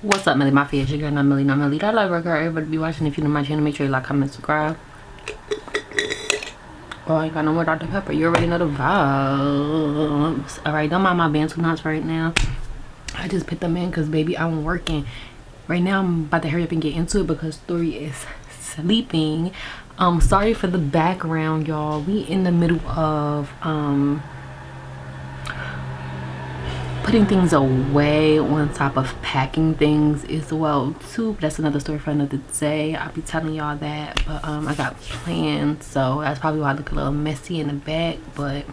What's up, MellyMafia? It's your girl, Not Melly. That like record everybody be watching. If you're new to my channel, make sure you like, comment, subscribe. Oh, I ain't got no more Dr. Pepper. You already know the vibes. Alright, don't mind my bantu knots right now. I just put them in because, baby, I'm working. Right now, I'm about to hurry up and get into it because Story is sleeping. Sorry for the background, y'all. We in the middle of, putting things away on top of packing things as well too, but that's another story for another day. I'll be telling y'all that, but I got plans, so that's probably why I look a little messy in the back, but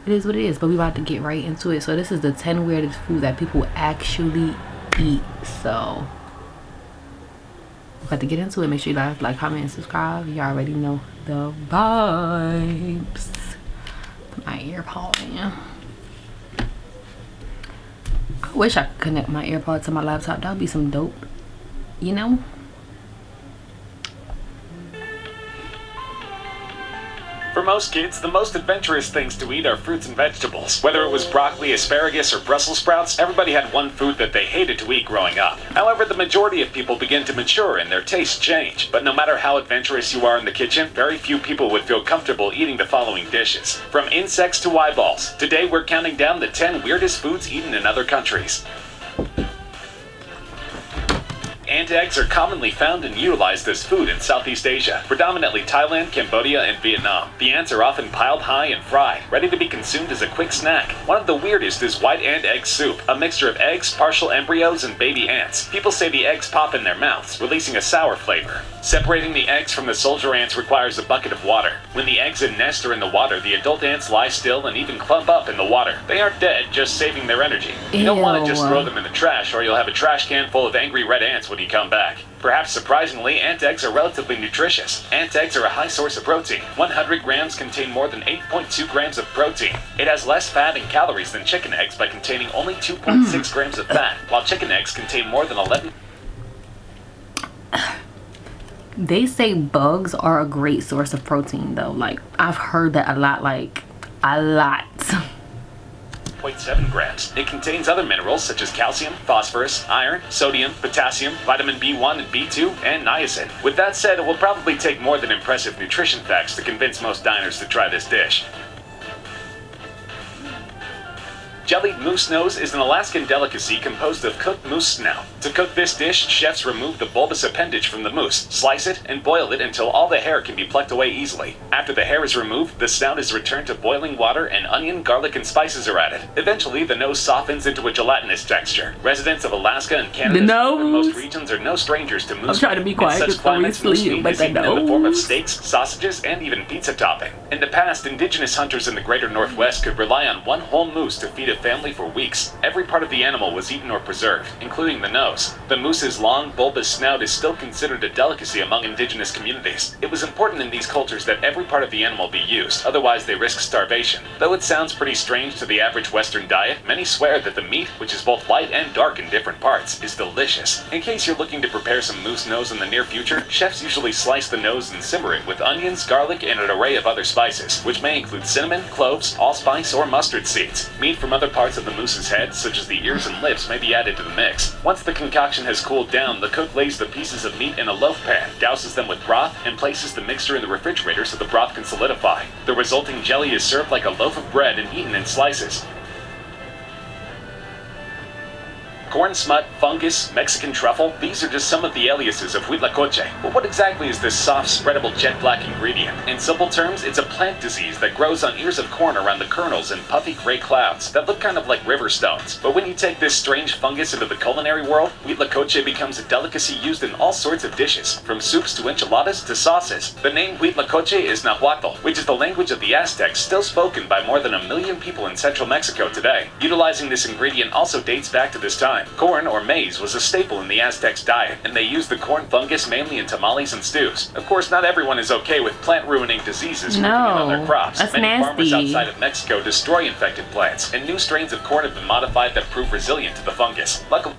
it is what it is. But we about to get right into it. So this is the 10 weirdest food that people actually eat, so we're about to get into it. Make sure you guys like, comment, and subscribe. You already know the vibes. Put my earpod in. I wish I could connect my AirPod to my laptop. That would be some dope, you know? For most kids, the most adventurous things to eat are fruits and vegetables. Whether it was broccoli, asparagus, or Brussels sprouts, everybody had one food that they hated to eat growing up. However, the majority of people begin to mature and their tastes change. But no matter how adventurous you are in the kitchen, very few people would feel comfortable eating the following dishes. From insects to eyeballs, today we're counting down the 10 weirdest foods eaten in other countries. Ant eggs are commonly found and utilized as food in Southeast Asia, predominantly Thailand, Cambodia, and Vietnam. The ants are often piled high and fried, ready to be consumed as a quick snack. One of the weirdest is white ant egg soup, a mixture of eggs, partial embryos, and baby ants. People say the eggs pop in their mouths, releasing a sour flavor. Separating the eggs from the soldier ants requires a bucket of water. When the eggs and nest are in the water, the adult ants lie still and even clump up in the water. They aren't dead, just saving their energy. You don't want to just throw them in the trash, or you'll have a trash can full of angry red ants when you come back. Perhaps surprisingly, ant eggs are relatively nutritious. Ant eggs are a high source of protein. 100 grams contain more than 8.2 grams of protein. It has less fat and calories than chicken eggs by containing only 2.6 grams of fat, while chicken eggs contain more than 11. They say bugs are a great source of protein though. Like, I've heard that a lot, like a lot. 0.7 grams. It contains other minerals such as calcium, phosphorus, iron, sodium, potassium, vitamin B1 and B2, and niacin. With that said, it will probably take more than impressive nutrition facts to convince most diners to try this dish. Jellied moose nose is an Alaskan delicacy composed of cooked moose snout. To cook this dish, chefs remove the bulbous appendage from the moose, slice it, and boil it until all the hair can be plucked away easily. After the hair is removed, the snout is returned to boiling water and onion, garlic, and spices are added. Eventually, the nose softens into a gelatinous texture. Residents of Alaska and Canada and most regions are no strangers to moose. I'm trying to be quiet because Story sleep, but in the form of steaks, sausages, and even pizza topping. In the past, indigenous hunters in the greater Northwest could rely on one whole moose to feed a family for weeks. Every part of the animal was eaten or preserved, including the nose. The moose's long, bulbous snout is still considered a delicacy among indigenous communities. It was important in these cultures that every part of the animal be used, otherwise they risk starvation. Though it sounds pretty strange to the average Western diet, many swear that the meat, which is both light and dark in different parts, is delicious. In case you're looking to prepare some moose nose in the near future, chefs usually slice the nose and simmer it with onions, garlic, and an array of other spices, which may include cinnamon, cloves, allspice, or mustard seeds. Meat from other parts of the moose's head, such as the ears and lips, may be added to the mix. Once the concoction has cooled down, the cook lays the pieces of meat in a loaf pan, douses them with broth, and places the mixture in the refrigerator so the broth can solidify. The resulting jelly is served like a loaf of bread and eaten in slices. Corn smut, fungus, Mexican truffle, these are just some of the aliases of huitlacoche. But what exactly is this soft, spreadable, jet-black ingredient? In simple terms, it's a plant disease that grows on ears of corn around the kernels in puffy gray clouds that look kind of like river stones. But when you take this strange fungus into the culinary world, huitlacoche becomes a delicacy used in all sorts of dishes, from soups to enchiladas to sauces. The name huitlacoche is Nahuatl, which is the language of the Aztecs, still spoken by more than 1 million people in central Mexico today. Utilizing this ingredient also dates back to this time. Corn, or maize, was a staple in the Aztecs' diet, and they used the corn fungus mainly in tamales and stews. Of course, not everyone is okay with plant-ruining diseases working in other crops. That's Many nasty. farmers outside of Mexico destroy infected plants, and new strains of corn have been modified that prove resilient to the fungus. Luckily,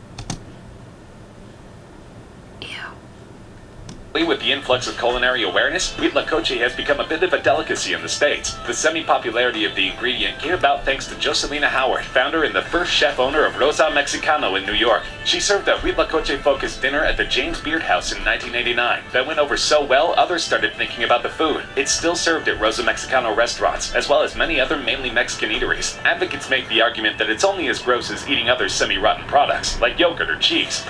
With the influx of culinary awareness, huitlacoche has become a bit of a delicacy in the States. The semi-popularity of the ingredient came about thanks to Joselina Howard, founder and the first chef-owner of Rosa Mexicano in New York. She served a huitlacoche-focused dinner at the James Beard House in 1989. That went over so well, others started thinking about the food. It's still served at Rosa Mexicano restaurants, as well as many other mainly Mexican eateries. Advocates make the argument that it's only as gross as eating other semi-rotten products, like yogurt or cheese.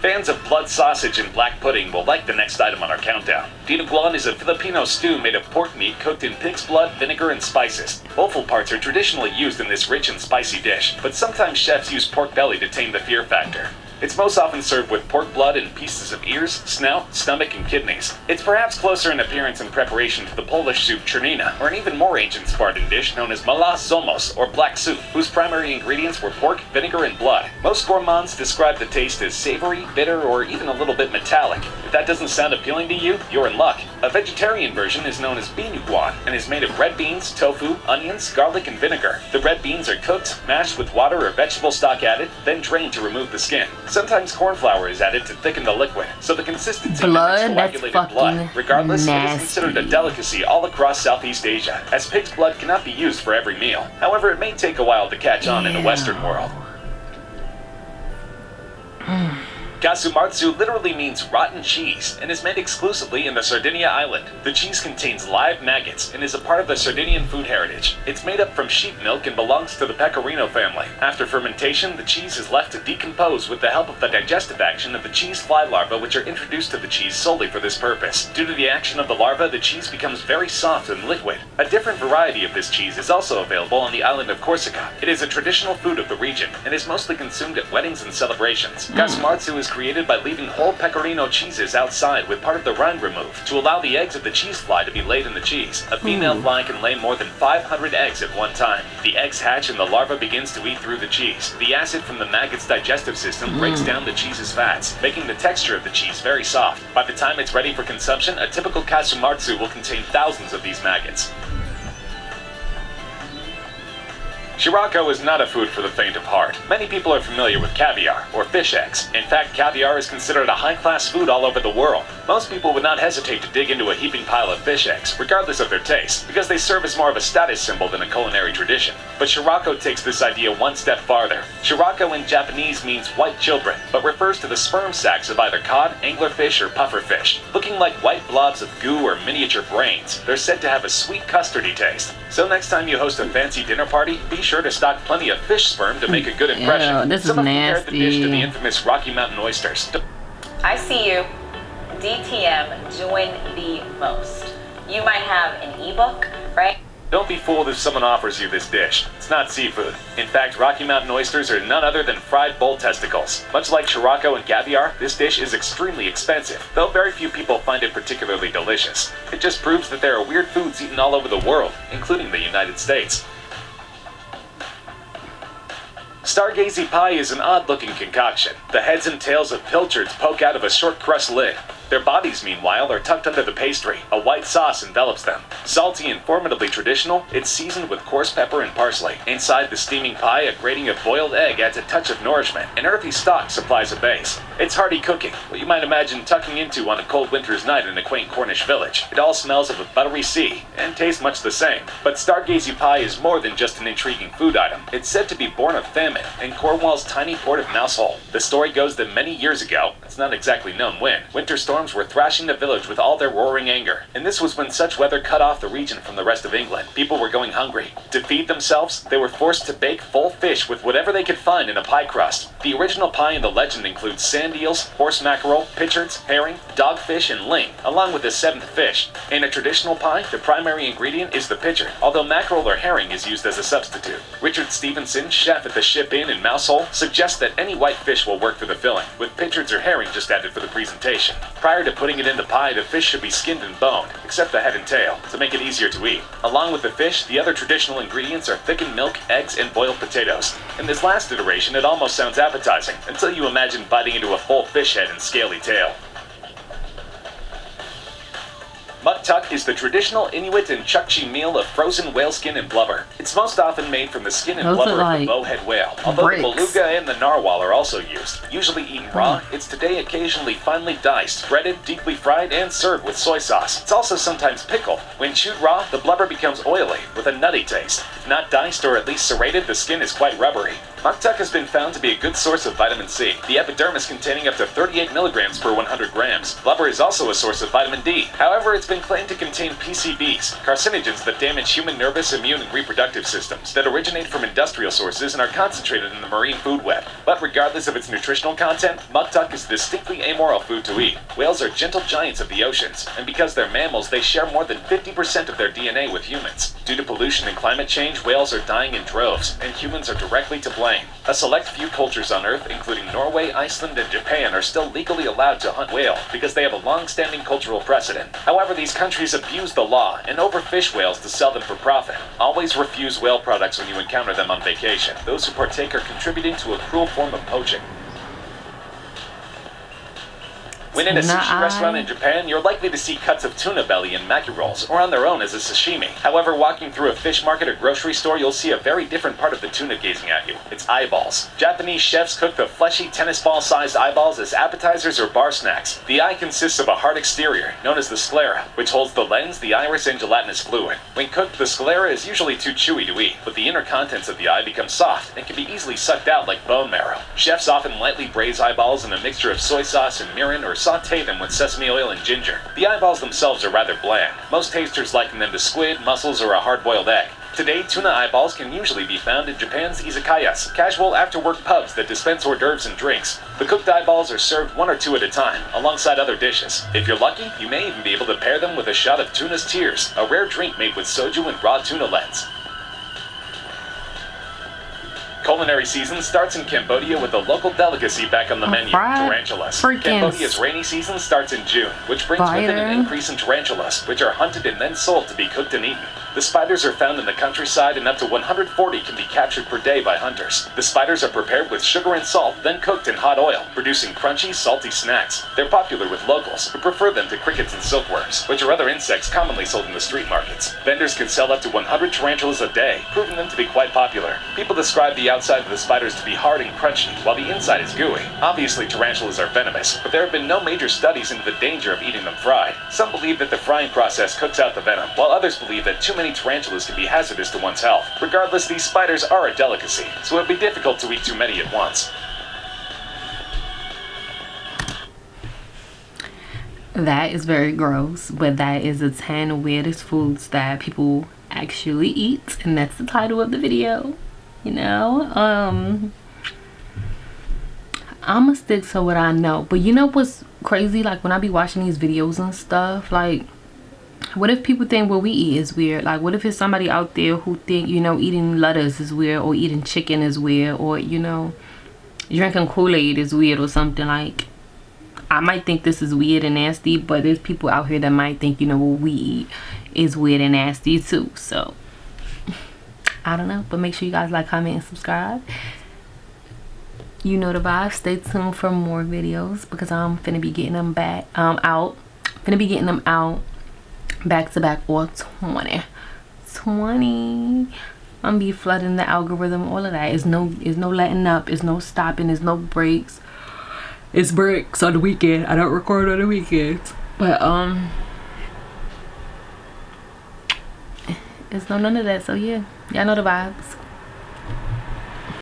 Fans of blood sausage and black pudding will like the next item on our countdown. Dinuguan is a Filipino stew made of pork meat cooked in pig's blood, vinegar, and spices. Offal parts are traditionally used in this rich and spicy dish, but sometimes chefs use pork belly to tame the fear factor. It's most often served with pork blood and pieces of ears, snout, stomach, and kidneys. It's perhaps closer in appearance and preparation to the Polish soup czernina, or an even more ancient Spartan dish known as malazomos, or black soup, whose primary ingredients were pork, vinegar, and blood. Most gourmands describe the taste as savory, bitter, or even a little bit metallic. If that doesn't sound appealing to you, you're in luck. A vegetarian version is known as binuguan, and is made of red beans, tofu, onions, garlic, and vinegar. The red beans are cooked, mashed with water or vegetable stock added, then drained to remove the skin. Sometimes corn flour is added to thicken the liquid, so the consistency mimics coagulated blood. Regardless, it is considered a delicacy all across Southeast Asia, as pig's blood cannot be used for every meal. However, it may take a while to catch on in the Western world. Casumarzu literally means rotten cheese and is made exclusively in the Sardinia island. The cheese contains live maggots and is a part of the Sardinian food heritage. It's made up from sheep milk and belongs to the pecorino family. After fermentation, the cheese is left to decompose with the help of the digestive action of the cheese fly larvae, which are introduced to the cheese solely for this purpose. Due to the action of the larvae, the cheese becomes very soft and liquid. A different variety of this cheese is also available on the island of Corsica. It is a traditional food of the region and is mostly consumed at weddings and celebrations. Casumarzu is created by leaving whole pecorino cheeses outside with part of the rind removed to allow the eggs of the cheese fly to be laid in the cheese. A female fly can lay more than 500 eggs at one time. The eggs hatch and the larva begins to eat through the cheese. The acid from the maggot's digestive system breaks down the cheese's fats, making the texture of the cheese very soft. By the time it's ready for consumption, a typical casumarzu will contain thousands of these maggots. Sirocco is not a food for the faint of heart. Many people are familiar with caviar, or fish eggs. In fact, caviar is considered a high-class food all over the world. Most people would not hesitate to dig into a heaping pile of fish eggs, regardless of their taste, because they serve as more of a status symbol than a culinary tradition. But Sirocco takes this idea one step farther. Sirocco in Japanese means white children, but refers to the sperm sacs of either cod, anglerfish, or pufferfish. Looking like white blobs of goo or miniature brains, they're said to have a sweet custardy taste. So next time you host a fancy dinner party, be sure to stock plenty of fish sperm to make a good impression. Ew, this is Some have nasty. compared the dish to the infamous Rocky Mountain oysters. I see you. DTM doing the most. You might have an ebook, right? Don't be fooled if someone offers you this dish. It's not seafood. In fact, Rocky Mountain oysters are none other than fried bull testicles. Much like Sirocco and caviar, this dish is extremely expensive, though very few people find it particularly delicious. It just proves that there are weird foods eaten all over the world, including the United States. Stargazy pie is an odd-looking concoction. The heads and tails of pilchards poke out of a short crust lid. Their bodies, meanwhile, are tucked under the pastry. A white sauce envelops them. Salty and formidably traditional, it's seasoned with coarse pepper and parsley. Inside the steaming pie, a grating of boiled egg adds a touch of nourishment. An earthy stock supplies a base. It's hearty cooking, what you might imagine tucking into on a cold winter's night in a quaint Cornish village. It all smells of a buttery sea, and tastes much the same. But Stargazy pie is more than just an intriguing food item. It's said to be born of famine in Cornwall's tiny port of Mousehole. The story goes that many years ago, it's not exactly known when, winter storms were thrashing the village with all their roaring anger, and this was when such weather cut off the region from the rest of England. People were going hungry. To feed themselves, they were forced to bake full fish with whatever they could find in a pie crust. The original pie in the legend includes sand eels, horse mackerel, pilchards, herring, dogfish, and ling, along with a seventh fish. In a traditional pie, the primary ingredient is the pilchard, although mackerel or herring is used as a substitute. Richard Stevenson, chef at the Ship Inn in Mousehole, suggests that any white fish will work for the filling, with pilchards or herring just added for the presentation. Prior to putting it in the pie, the fish should be skinned and boned, except the head and tail, to make it easier to eat. Along with the fish, the other traditional ingredients are thickened milk, eggs, and boiled potatoes. In this last iteration, it almost sounds appetizing, until you imagine biting into a full fish head and scaly tail. Mud tuk is the traditional Inuit and Chukchi meal of frozen whale skin and blubber. It's most often made from the skin and blubber of the bowhead whale, although the beluga and the narwhal are also used. Usually eaten raw, it's today occasionally finely diced, breaded, deeply fried, and served with soy sauce. It's also sometimes pickled. When chewed raw, the blubber becomes oily, with a nutty taste. If not diced or at least serrated, the skin is quite rubbery. Muktuk has been found to be a good source of vitamin C, the epidermis containing up to 38 milligrams per 100 grams. Blubber is also a source of vitamin D. However, it's been claimed to contain PCBs, carcinogens that damage human nervous, immune, and reproductive systems, that originate from industrial sources and are concentrated in the marine food web. But regardless of its nutritional content, muktuk is a distinctly amoral food to eat. Whales are gentle giants of the oceans, and because they're mammals, they share more than 50% of their DNA with humans. Due to pollution and climate change, whales are dying in droves, and humans are directly to blame. A select few cultures on Earth, including Norway, Iceland, and Japan, are still legally allowed to hunt whale because they have a long-standing cultural precedent. However, these countries abuse the law and overfish whales to sell them for profit. Always refuse whale products when you encounter them on vacation. Those who partake are contributing to a cruel form of poaching. When in a sushi restaurant in Japan, you're likely to see cuts of tuna belly in maki rolls, or on their own as a sashimi. However, walking through a fish market or grocery store, you'll see a very different part of the tuna gazing at you. Its eyeballs. Japanese chefs cook the fleshy tennis ball-sized eyeballs as appetizers or bar snacks. The eye consists of a hard exterior, known as the sclera, which holds the lens, the iris, and gelatinous fluid. When cooked, the sclera is usually too chewy to eat, but the inner contents of the eye become soft and can be easily sucked out like bone marrow. Chefs often lightly braise eyeballs in a mixture of soy sauce and mirin or saute them with sesame oil and ginger. The eyeballs themselves are rather bland. Most tasters liken them to squid, mussels, or a hard-boiled egg. Today, tuna eyeballs can usually be found in Japan's izakayas, casual after-work pubs that dispense hors d'oeuvres and drinks. The cooked eyeballs are served one or two at a time, alongside other dishes. If you're lucky, you may even be able to pair them with a shot of tuna's tears, a rare drink made with soju and raw tuna lens. Culinary season starts in Cambodia with a local delicacy back on the menu, tarantulas. Cambodia's rainy season starts in June, which brings with it an increase in tarantulas, which are hunted and then sold to be cooked and eaten. The spiders are found in the countryside, and up to 140 can be captured per day by hunters. The spiders are prepared with sugar and salt, then cooked in hot oil, producing crunchy, salty snacks. They're popular with locals, who prefer them to crickets and silkworms, which are other insects commonly sold in the street markets. Vendors can sell up to 100 tarantulas a day, proving them to be quite popular. People describe the outside of the spiders to be hard and crunchy, while the inside is gooey. Obviously, tarantulas are venomous, but there have been no major studies into the danger of eating them fried. Some believe that the frying process cooks out the venom, while others believe that too many tarantulas can be hazardous to one's health. Regardless, these spiders are a delicacy, so it would be difficult to eat too many at once. That is very gross, but that is the 10 weirdest foods that people actually eat, and that's the title of the video. You know, I'ma stick to what I know. But you know what's crazy? Like, when I be watching these videos and stuff, like, what if people think what we eat is weird? Like, what if it's somebody out there who think, you know, eating lettuce is weird, or eating chicken is weird, or, you know, drinking Kool-Aid is weird or something? Like, I might think this is weird and nasty, but there's people out here that might think, you know, what we eat is weird and nasty too. So I don't know, but make sure you guys like, comment, and subscribe. You know the vibe. Stay tuned for more videos, because I'm finna be getting them back out. Finna be getting them out back to back, or 20. I'm gonna be flooding the algorithm, all of that. Is no letting up, is no stopping, is no breaks. It's breaks on the weekend. I don't record on the weekends, but it's no none of that. So yeah, y'all know the vibes.